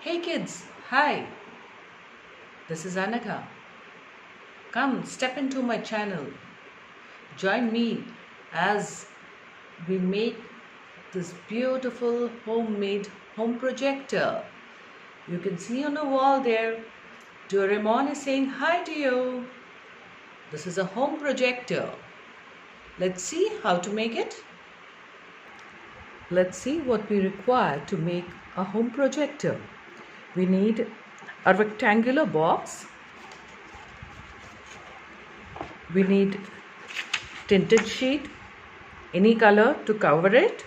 Hey kids, hi, this is Anagha. Come, step into my channel. Join me as we make this beautiful homemade home projector. You can see on the wall there, Doraemon is saying hi to you. This is a home projector. Let's see how to make it. Let's see what we require to make a home projector. We need a rectangular box. We need tinted sheet, any color to cover it.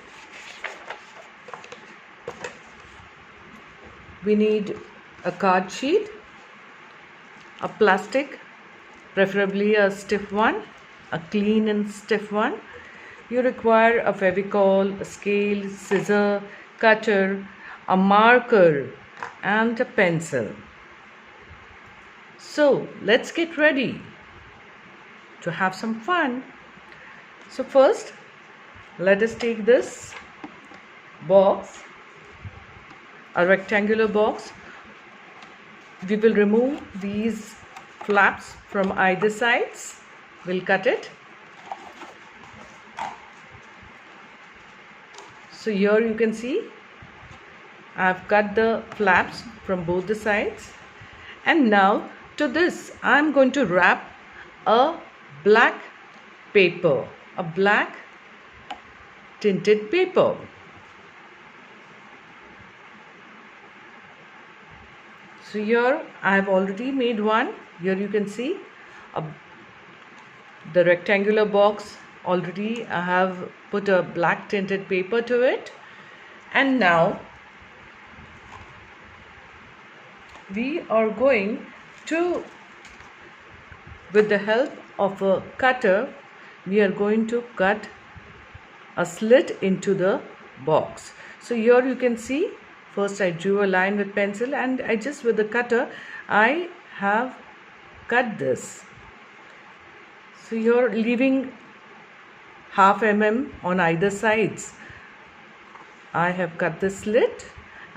We need a card sheet, a plastic, preferably a stiff one, a clean and stiff one. You require a Fevicol, a scale, scissor, cutter, a marker and a pencil. So let's get ready to have some fun. So first, let us take this box, a rectangular box. We will remove these flaps from either sides. We'll cut it. So here you can see I've cut the flaps from both the sides. And now to this I'm going to wrap a black paper, a black tinted paper. So here I have already made one. Here you can see the rectangular box. Already I have put a black tinted paper to it. And now we are going to, with the help of a cutter, we are going to cut a slit into the box. So here you can see, first I drew a line with pencil and I just with the cutter I have cut this. So you're leaving half mm on either sides. I have cut the slit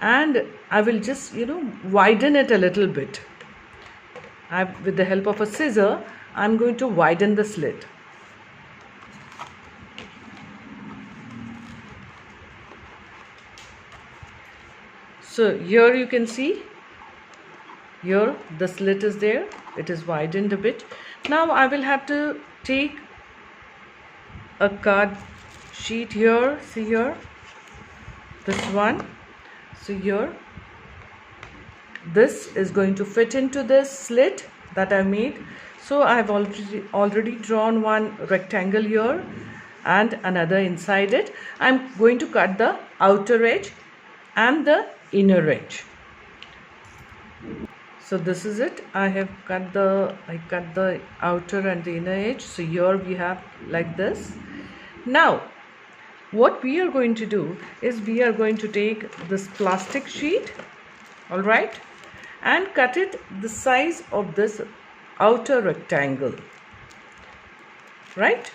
and I will just widen it a little bit. With the help of a scissor I'm going to widen the slit. So here you can see, here the slit is there, it is widened a bit. Now I will have to take a card sheet here, see here, this one. So here this is going to fit into this slit that I made. So I have already drawn one rectangle here and another inside it. I'm going to cut the outer edge and the inner edge. So this is it. I cut the outer and the inner edge. So here we have like this. Now what we are going to do is we are going to take this plastic sheet, all right, and cut it the size of this outer rectangle, right?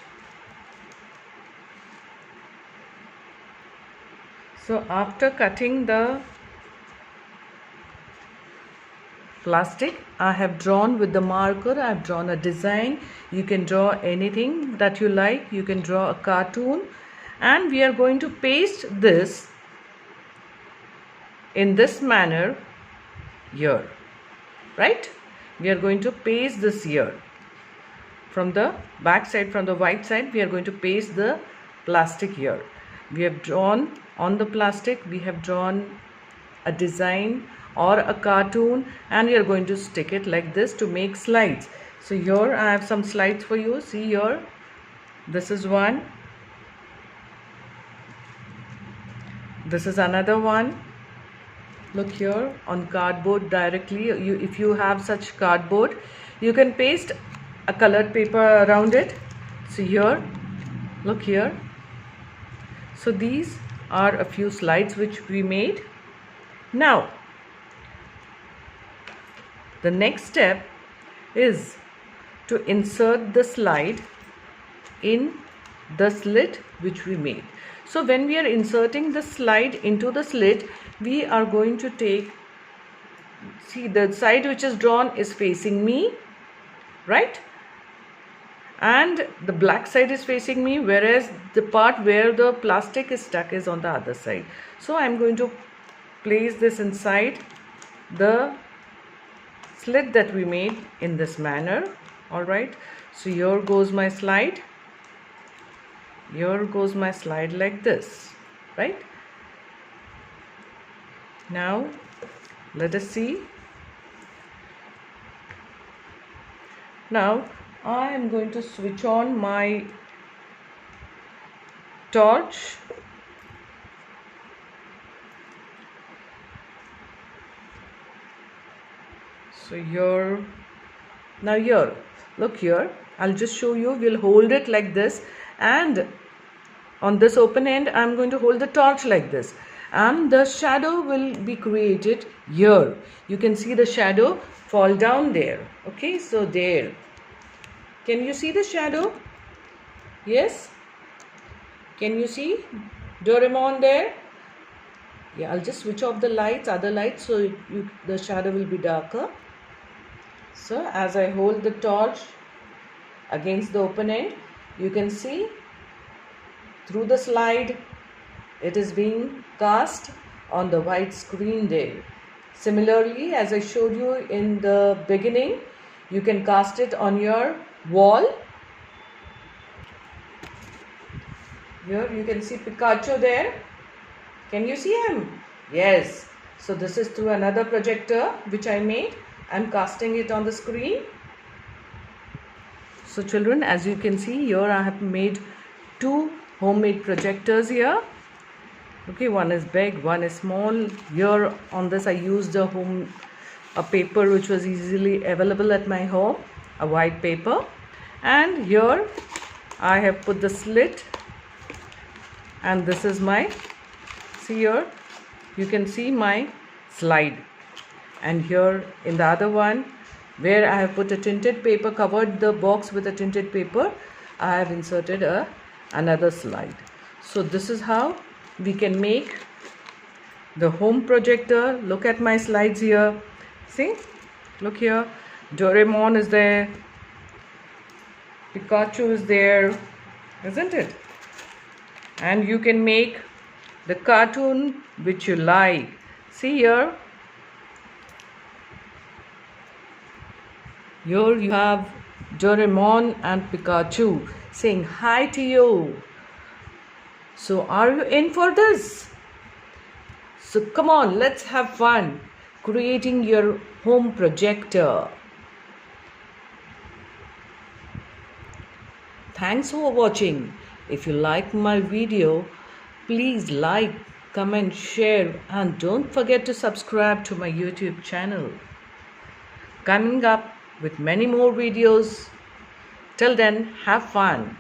So after cutting the plastic, I have drawn with the marker, I have drawn a design. You can draw anything that you like. You can draw a cartoon, and we are going to paste this in this manner here, right? We are going to paste this here. From the back side, from the white side, we are going to paste the plastic here. We have drawn on the plastic, we have drawn a design or a cartoon, and we are going to stick it like this to make slides. So here I have some slides for you. See here, this is one, this is another one. Look here on cardboard directly. If you have such cardboard, you can paste a colored paper around it. So here, look here. So these are a few slides which we made. Now the next step is to insert the slide in the slit which we made. So when we are inserting the slide into the slit, we are going to take see the side which is drawn is facing me, right? And the black side is facing me, whereas the part where the plastic is stuck is on the other side. So I'm going to place this inside the slit that we made in this manner. All right, so here goes my slide. Here goes my slide like this, right? Now let us see. Now I am going to switch on my torch. So here, now here, look here, I'll just show you. We'll hold it like this, and on this open end I'm going to hold the torch like this, and the shadow will be created here. You can see the shadow fall down there. Okay, so there, can you see the shadow? Yes, can you see Doraemon there? Yeah, I'll just switch off the lights, other lights, so the shadow will be darker. So as I hold the torch against the open end, you can see through the slide it is being cast on the white screen there. Similarly, as I showed you in the beginning, you can cast it on your wall. Here you can see Pikachu there. Can you see him? Yes. So this is through another projector which I made. I'm casting it on the screen. So children, as you can see here, I have made two homemade projectors here. Okay, one is big, one is small. Here on this I used a paper which was easily available at my home, a white paper. And here I have put the slit, and this is my, see here, you can see my slide. And here in the other one, where I have put a tinted paper, covered the box with a tinted paper, I have inserted another slide. So this is how we can make the home projector. Look at my slides here. See, look here, Doraemon is there, Pikachu is there, isn't it? And you can make the cartoon which you like. See here. Here you have Doraemon and Pikachu saying hi to you. So are you in for this? So come on, let's have fun creating your home projector. Thanks for watching. If you like my video, please like, comment, share, and don't forget to subscribe to my YouTube channel. Coming up with many more videos. Till then, have fun.